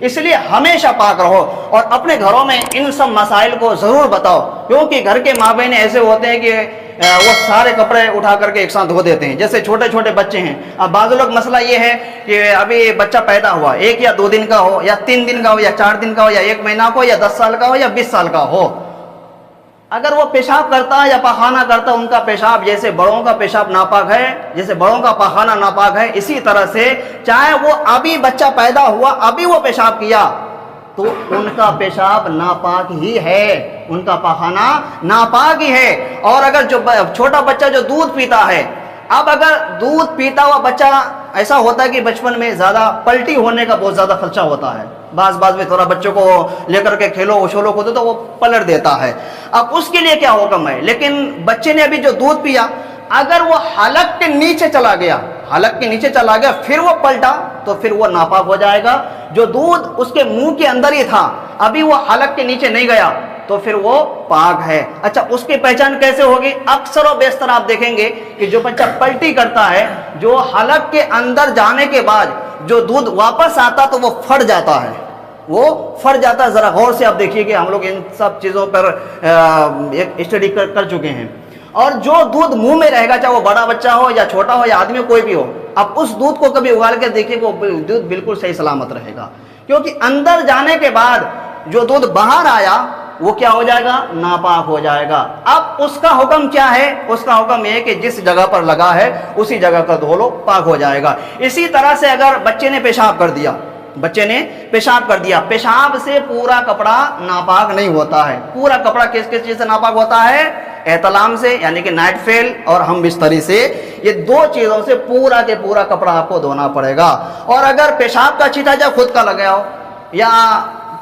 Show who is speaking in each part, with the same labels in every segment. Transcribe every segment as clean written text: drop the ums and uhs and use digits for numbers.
Speaker 1: اس لیے ہمیشہ پاک رہو اور اپنے گھروں میں ان سب مسائل کو ضرور بتاؤ، کیونکہ گھر کے مابین ایسے ہوتے ہیں کہ وہ سارے کپڑے اٹھا کر کے ایک ساتھ دھو دیتے ہیں، جیسے چھوٹے چھوٹے بچے ہیں۔ اب بعض لوگ مسئلہ یہ ہے کہ ابھی بچہ پیدا ہوا، 1 یا 2 دن کا ہو یا 3 دن کا ہو یا 4 دن کا ہو یا 1 مہینہ کا ہو یا 10 سال کا ہو یا 20 سال کا ہو، اگر وہ پیشاب کرتا ہے یا پاخانہ کرتا ہے، ان کا پیشاب جیسے بڑوں کا پیشاب ناپاک ہے، جیسے بڑوں کا پاخانہ ناپاک ہے، اسی طرح سے چاہے وہ ابھی بچہ پیدا ہوا ابھی وہ پیشاب کیا تو ان کا پیشاب ناپاک ہی ہے، ان کا پاخانہ ناپاک ہی ہے۔ اور اگر جو چھوٹا بچہ جو دودھ پیتا ہے، اب اگر دودھ پیتا ہوا بچہ، ایسا ہوتا ہے کہ بچپن میں زیادہ پلٹی ہونے کا بہت زیادہ خدشہ ہوتا ہے، بعض میں تھوڑا بچوں کو لے کر کے کھیلو اچھولو کودو تو وہ پلٹ دیتا ہے، اب اس کے لیے کیا حکم ہے؟ لیکن بچے نے ابھی جو دودھ پیا، اگر وہ حلق کے نیچے چلا گیا پھر وہ پلٹا تو پھر وہ ناپاک ہو جائے گا۔ جو دودھ اس کے منہ کے اندر ہی تھا، ابھی وہ حلق کے نیچے نہیں گیا تو پھر وہ پاک ہے۔ اچھا، اس کی پہچان کیسے ہوگی؟ اکثر و بیشتر آپ دیکھیں گے کہ جو بچہ پلٹی کرتا ہے، جو حلق کے اندر جانے کے بعد جو دودھ واپس آتا تو وہ پھٹ جاتا ہے، ذرا غور سے آپ دیکھیے کہ ہم لوگ ان سب چیزوں پر ایک اسٹڈی کر چکے ہیں۔ اور جو دودھ منہ میں رہے گا، چاہے وہ بڑا بچہ ہو یا چھوٹا ہو یا آدمی کوئی بھی ہو، اب اس دودھ کو کبھی اگال کے دیکھیے کہ وہ دودھ بالکل صحیح سلامت رہے گا، کیونکہ اندر جانے کے بعد جو دودھ باہر آیا وہ کیا ہو جائے گا؟ ناپاک ہو جائے گا۔ اب اس کا حکم کیا ہے؟ اس کا حکم یہ ہے کہ جس جگہ پر لگا ہے اسی جگہ کا دھو لو، پاک ہو جائے گا۔ اسی طرح سے اگر بچے نے پیشاب کر دیا، پیشاب سے پورا کپڑا ناپاک نہیں ہوتا ہے۔ پورا کپڑا کس چیز سے ناپاک ہوتا ہے؟ احتلام سے، یعنی کہ نائٹ فیل اور ہم بستری سے، یہ 2 چیزوں سے پورا کے پورا کپڑا آپ کو دھونا پڑے گا۔ اور اگر پیشاب کا چھینٹا جب خود کا لگا ہو یا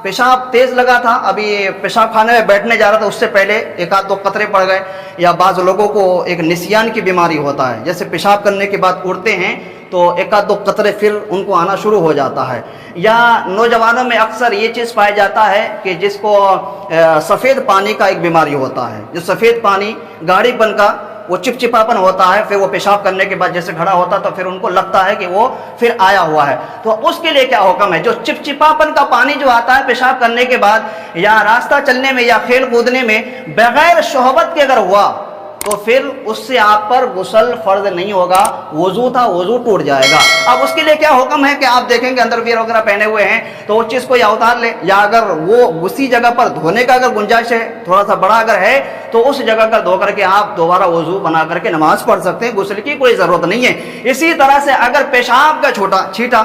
Speaker 1: پیشاب تیز لگا تھا، ابھی پیشاب خانے میں بیٹھنے جا رہا تھا، اس سے پہلے 1-2 قطرے پڑ گئے، یا بعض لوگوں کو ایک نسیان کی بیماری ہوتا ہے، جیسے پیشاب کرنے کے بعد اڑتے ہیں تو 1-2 قطرے پھر ان کو آنا شروع ہو جاتا ہے۔ یا نوجوانوں میں اکثر یہ چیز پایا جاتا ہے کہ جس کو سفید پانی کا ایک بیماری ہوتا ہے، جو سفید پانی گاڑی پن کا وہ چپچپاپن ہوتا ہے، پھر وہ پیشاب کرنے کے بعد جیسے کھڑا ہوتا تو پھر ان کو لگتا ہے کہ وہ پھر آیا ہوا ہے۔ تو اس کے لیے کیا حکم ہے؟ جو چپچپاپن کا پانی جو آتا ہے پیشاب کرنے کے بعد یا راستہ چلنے میں یا کھیل کودنے میں بغیر شہوت کے اگر ہوا تو پھر اس سے آپ پر غسل فرض نہیں ہوگا، وضو تھا، وضو ٹوٹ جائے گا۔ اب اس کے لیے کیا حکم ہے کہ آپ دیکھیں گے اندر ویئر وغیرہ پہنے ہوئے ہیں تو اس چیز کو یا اتار لے، یا اگر وہ اسی جگہ پر دھونے کا اگر گنجائش ہے، تھوڑا سا بڑا اگر ہے تو اس جگہ کا دھو کر کے آپ دوبارہ وضو بنا کر کے نماز پڑھ سکتے ہیں، غسل کی کوئی ضرورت نہیں ہے۔ اسی طرح سے اگر پیشاب کا چھینٹا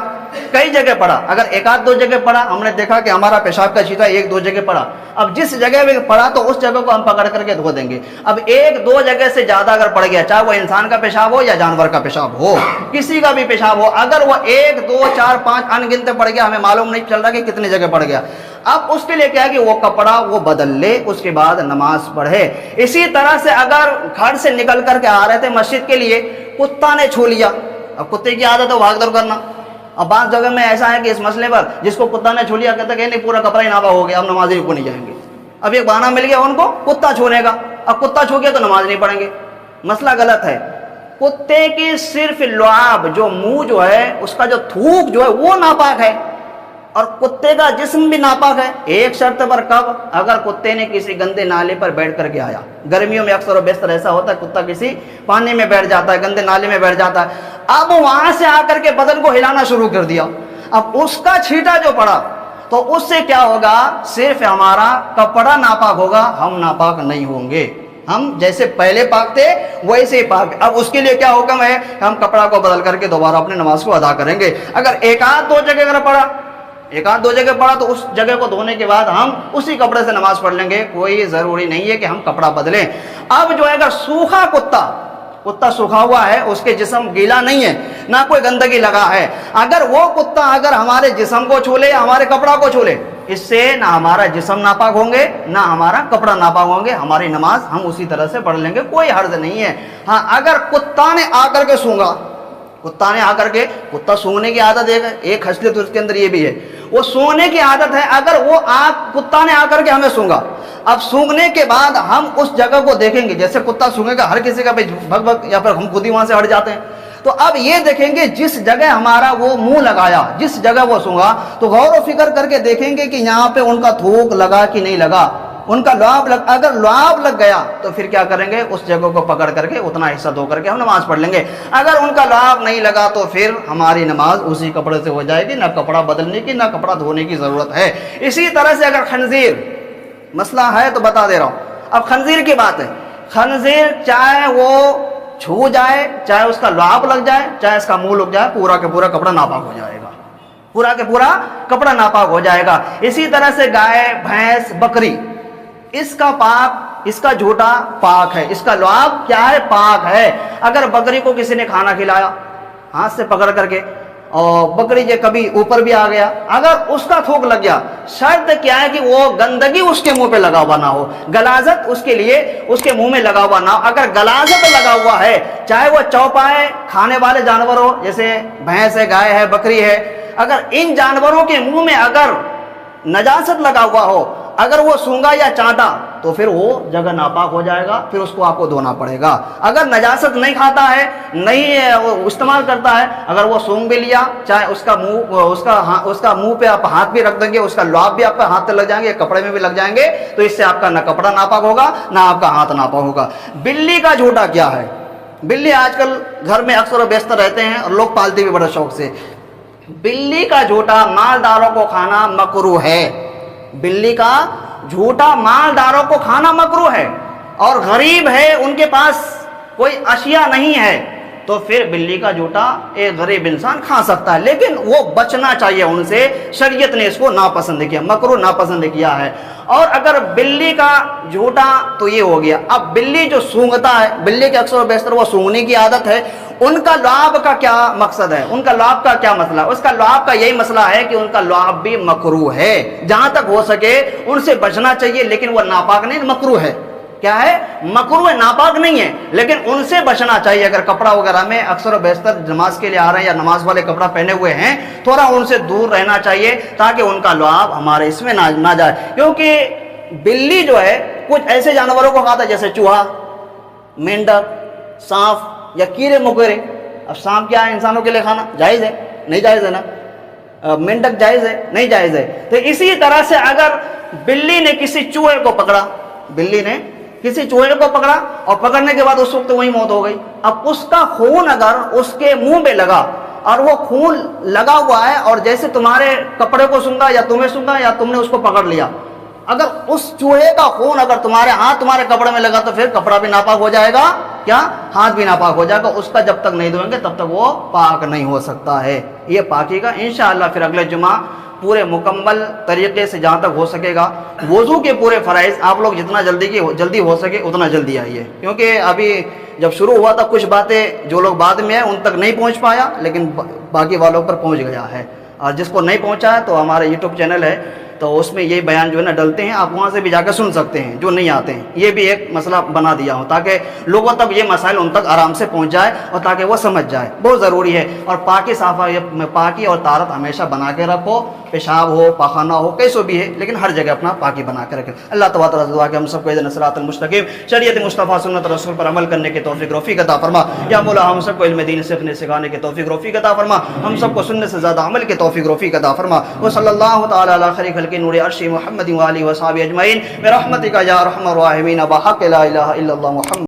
Speaker 1: کئی جگہ پڑا، اگر 1-2 جگہ پڑا، ہم نے دیکھا کہ ہمارا پیشاب کا چھینٹا 1-2 جگہ پڑا، اب جس جگہ میں پڑا تو اس جگہ کو ہم پکڑ کر کے دھو دیں گے۔ اب 1-2 جگہ سے زیادہ اگر پڑ گیا، چاہے وہ انسان کا پیشاب ہو یا جانور کا پیشاب ہو، کسی کا بھی پیشاب ہو، اگر وہ 1 2 4 5 انگنت پڑ گیا، ہمیں معلوم نہیں چل رہا کہ کتنے جگہ پڑ گیا، اب اس کے لیے کیا ہے کہ وہ کپڑا وہ بدل لے، اس کے بعد نماز پڑھے۔ اسی طرح سے اگر گھر سے نکل کر کے آ رہے تھے مسجد کے لیے، کتا نے چھو لیا، اب کتے کی عادت ہے بھاگ دور کرنا، اب بعض جگہ میں ایسا ہے کہ اس مسئلے پر جس کو کتا نے چھو لیا کہتا کہ نہیں پورا کپڑا ہی ناپاک ہو گیا، اب نماز کو نہیں جائیں گے۔ اب ایک بہانہ مل گیا ان کو کتا چھونے کا، اب کتا چھو گیا تو نماز نہیں پڑھیں گے، مسئلہ غلط ہے۔ کتے کی صرف لعاب جو منہ جو ہے اس کا جو تھوک جو ہے وہ ناپاک ہے، اور کتے کا جسم بھی ناپاک ہے، ایک شرط پر، کب؟ اگر کتے نے کسی گندے نالے پر بیٹھ کر کے آیا۔ گرمیوں میں اکثر و بیشتر ایسا ہوتا ہے کتا کسی پانی میں بیٹھ جاتا ہے، گندے نالے میں بیٹھ جاتا ہے، اب وہاں سے آ کر کے بدن کو ہلانا شروع کر دیا، اب اس کا چھینٹا جو پڑا تو اس سے کیا ہوگا؟ صرف ہمارا کپڑا ناپاک ہوگا، ہم ناپاک نہیں ہوں گے، ہم جیسے پہلے پاک تھے ویسے ہی پاک۔ اب اس کے لیے کیا حکم ہے؟ ہم کپڑا کو بدل کر کے دوبارہ اپنے نماز کو ادا کریں گے۔ اگر 1-2 جگہ اگر پڑا، 1-2 جگہ پڑا تو اس جگہ کو دھونے کے بعد ہم اسی کپڑے سے نماز پڑھ لیں گے، کوئی ضروری نہیں ہے کہ ہم کپڑا بدلیں۔ اب جو ہے اگر سوکھا کتا سوکھا ہوا ہے، اس کے جسم گیلا نہیں ہے، نہ کوئی گندگی لگا ہے، اگر وہ کتا اگر ہمارے جسم کو چھو لے یا ہمارے کپڑا کو چھو لے، اس سے نہ ہمارا جسم ناپاک ہوں گے نہ ہمارا کپڑا ناپاک ہوں گے، ہماری نماز ہم اسی طرح سے پڑھ لیں گے، کوئی حرج نہیں ہے۔ ہاں اگر کتا نے آ کر کے سونگا، کتا سونگنے کی عادت ایک خصلت اس کے اندر یہ بھی ہے، وہ سونگنے کی عادت ہے، اگر وہ کتا نے آ کر کے ہمیں سونگا، اب سونگنے کے بعد ہم اس جگہ کو دیکھیں گے، جیسے کتا سونگے گا ہر کسی کا بھگ بھگ، یا پھر ہم خود ہی وہاں سے ہٹ جاتے ہیں، تو اب یہ دیکھیں گے جس جگہ ہمارا وہ منہ لگایا، جس جگہ وہ سونگا، تو غور و فکر کر کے دیکھیں گے کہ یہاں پہ ان کا تھوک لگا کہ نہیں لگا، ان کا لعاب اگر لعاب لگ گیا تو پھر کیا کریں گے، اس جگہ کو پکڑ کر کے اتنا حصہ دھو کر کے ہم نماز پڑھ لیں گے۔ اگر ان کا لعاب نہیں لگا تو پھر ہماری نماز اسی کپڑے سے ہو جائے گی، نہ کپڑا بدلنے کی نہ کپڑا دھونے کی ضرورت ہے۔ اسی طرح سے اگر خنزیر، مسئلہ ہے تو بتا دے رہا ہوں، اب خنزیر کی بات ہے، خنزیر چاہے وہ چھو جائے، چاہے اس کا لعاب لگ جائے، چاہے اس کا منہ لگ جائے، پورا کا پورا کپڑا ناپاک ہو جائے گا، پورا کے پورا کپڑا ناپاک ہو جائے گا۔ اسی طرح سے گائے، بھینس، بکری، اس کا پاک، اس کا جھوٹا پاک ہے، اس کا لعاب کیا ہے، پاک ہے۔ اگر بکری کو کسی نے کھانا کھلایا ہاتھ سے پکڑ کر کے اور بکری جو کبھی اوپر بھی آ گیا، اگر اس کا تھوک لگ گیا، شرط کیا ہے کہ وہ گندگی اس کے منہ پہ لگا ہوا نہ ہو، غلاظت اس کے لیے اس کے منہ میں لگا ہوا نہ ہو۔ اگر غلاظت لگا ہوا ہے، چاہے وہ چوپائے کھانے والے جانور ہو، جیسے بھینس ہے، گائے ہے، بکری ہے، اگر ان جانوروں کے منہ میں اگر نجاست لگا ہوا ہو، اگر وہ سونگا یا چاٹا تو پھر وہ جگہ ناپاک ہو جائے گا، پھر اس کو آپ کو دھونا پڑے گا۔ اگر نجاست نہیں کھاتا ہے، نہیں استعمال کرتا ہے، اگر وہ سونگ بھی لیا، چاہے اس کا منہ پہ آپ ہاتھ بھی رکھ دیں گے، اس کا لعاب بھی آپ کا ہاتھ پہ لگ جائیں گے، کپڑے میں بھی لگ جائیں گے، تو اس سے آپ کا نہ کپڑا ناپاک ہوگا نہ آپ کا ہاتھ ناپاک ہوگا۔ بلی کا جھوٹا کیا ہے؟ بلی آج کل گھر میں اکثر و بیشتر رہتے ہیں اور لوگ پالتے بھی بڑے شوق سے۔ بلی کا جھوٹا مالداروں کو کھانا مکروہ ہے، بلی کا جھوٹا مالداروں کو کھانا مکروہ ہے، اور غریب ہے، ان کے پاس کوئی اشیاء نہیں ہے، تو پھر بلی کا جھوٹا ایک غریب انسان کھا سکتا ہے، لیکن وہ بچنا چاہیے ان سے، شریعت نے اس کو ناپسند کیا، مکروہ ناپسند کیا ہے۔ اور اگر بلی کا جھوٹا تو یہ ہو گیا، اب بلی جو سونگتا ہے، بلی کے اکثر و بیشتر وہ سونگنے کی عادت ہے، ان کا لعاب کا کیا مقصد ہے، ان کا لعاب کا کیا مسئلہ؟ اس کا لعاب کا یہی مسئلہ ہے کہ ان کا لعاب بھی مکروہ ہے، جہاں تک ہو سکے ان سے بچنا چاہیے، لیکن وہ ناپاک نہیں، مکروہ ہے۔ کیا ہے؟ مکروہ ہے، ناپاک نہیں ہے، لیکن ان سے بچنا چاہیے۔ اگر کپڑا وغیرہ میں اکثر و بیشتر نماز کے لیے آ رہے ہیں یا نماز والے کپڑا پہنے ہوئے ہیں، تھوڑا ان سے دور رہنا چاہیے تاکہ ان کا لعاب ہمارے اس میں نہ جائے، کیونکہ بلی جو ہے کچھ ایسے جانوروں کو کھاتا ہے جیسے چوہا، مینڈک، سانپ یا کیڑے مکوڑے۔ اب سانپ کیا ہے انسانوں کے لیے کھانا؟ جائز ہے؟ نہیں جائز ہے نا۔ مینڈک جائز ہے؟ نہیں جائز ہے۔ تو اسی طرح سے اگر بلی نے کسی چوہے کو پکڑا، بلی نے کسی چوہے کو پکڑا اور پکڑنے کے بعد اس وقت وہی موت ہو گئی، اب اس کا خون اگر اس کے منہ پہ لگا اور وہ خون لگا ہوا ہے اور جیسے تمہارے کپڑے کو سونگا یا تمہیں سونگا یا تم نے اس کو پکڑ لیا، اگر اس چوہے کا خون اگر تمہارے کپڑے میں لگا تو پھر کپڑا بھی ناپاک ہو جائے گا، کیا ہاتھ بھی ناپاک ہو جائے گا، اس کا جب تک نہیں دھوئیں گے تب تک وہ پاک نہیں ہو سکتا ہے۔ یہ پاکی کا انشاءاللہ پھر اگلے جمعہ پورے مکمل طریقے سے جہاں تک ہو سکے گا، وضو کے پورے فرائض آپ لوگ جتنا جلدی ہو سکے اتنا جلدی آئیے، کیونکہ ابھی جب شروع ہوا تھا کچھ باتیں جو لوگ بعد میں ہیں ان تک نہیں پہنچ پایا، لیکن باقی والوں پر پہنچ گیا ہے، اور جس کو نہیں پہنچا ہے تو ہمارا یوٹیوب چینل ہے، تو اس میں یہ بیان جو ہے نا ڈلتے ہیں، آپ وہاں سے بھی جا کے سن سکتے ہیں جو نہیں آتے ہیں۔ یہ بھی ایک مسئلہ بنا دیا ہوں تاکہ لوگوں تک یہ مسائل ان تک آرام سے پہنچ جائے اور تاکہ وہ سمجھ جائے، بہت ضروری ہے۔ اور پاکی اور طہارت ہمیشہ بنا کے رکھو، پیشاب ہو، پاخانہ ہو، کیسو بھی ہے، لیکن ہر جگہ اپنا پاکی بنا کے رکھیں۔ اللہ تبارک و تعالیٰ کہ ہم سب کو اہدنا الصراط المستقیم، شریعت مصطفیٰ سنت رسول پر عمل کرنے کی توفیق رفیق عطا فرما۔ یا مولا ہم سب کو علم دین سیکھنے سکھانے کی توفیق رفیق عطا فرما، ہم سب کو سننے سے زیادہ عمل کی توفیق رفیق عطا فرما۔ وصلی اللہ تعالی علی خیر خلق نور عرش محمد و آلہ و صحبہ اجمعین برحمتک یا ارحم الراحمین بحق لا الہ الا اللہ محمد۔